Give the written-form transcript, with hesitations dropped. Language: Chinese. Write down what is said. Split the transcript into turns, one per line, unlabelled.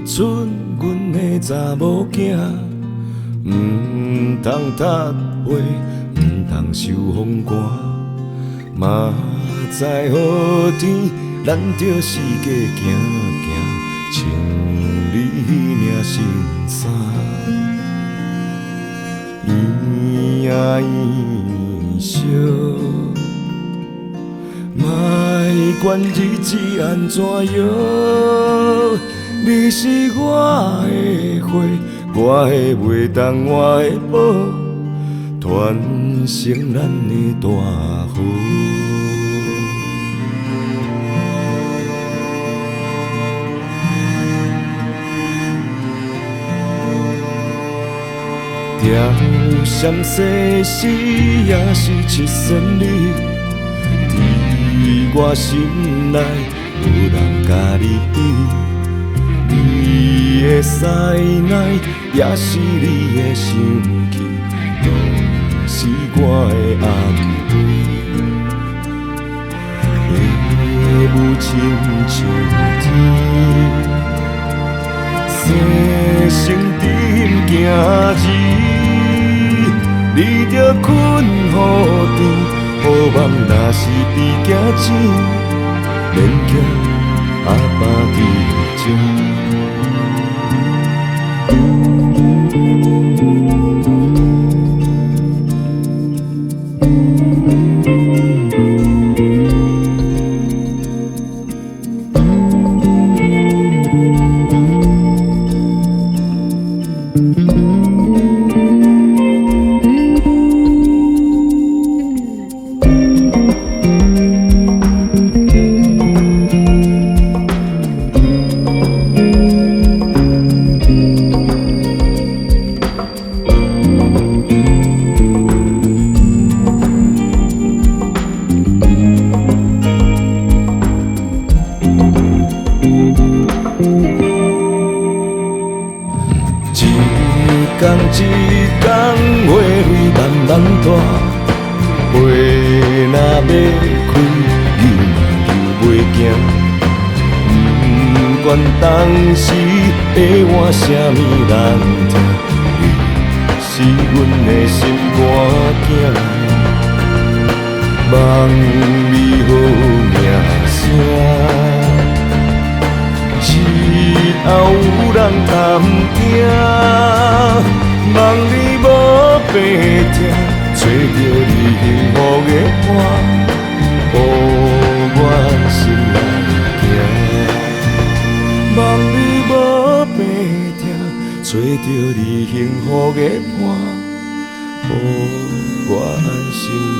剩阮的查某囝，毋通踢花，毋通受风寒，嘛知好天，咱着四界行行，穿你领新衫，圆圆笑。莫管日子安怎摇，你是我的花，我的袂当我的宝，传承咱的大河。条线细丝也是7000里。我心内有人甲你比，你的塞奶也是你的生气，拢是我的安慰。下雨亲像天，生生阵行日，你着困雨甜。好梦若是比惊醒，免惊阿爸伫前。一天一天，花蕊慢慢大，花若要开，牛嘛又袂惊。不管当时会换啥物人听，你是阮的心肝囝，望你好名声。日后有人担惊，望你无白听，找着你幸福的伴，予阮心内行。望你无白听，找着你幸福的伴，予阮心内。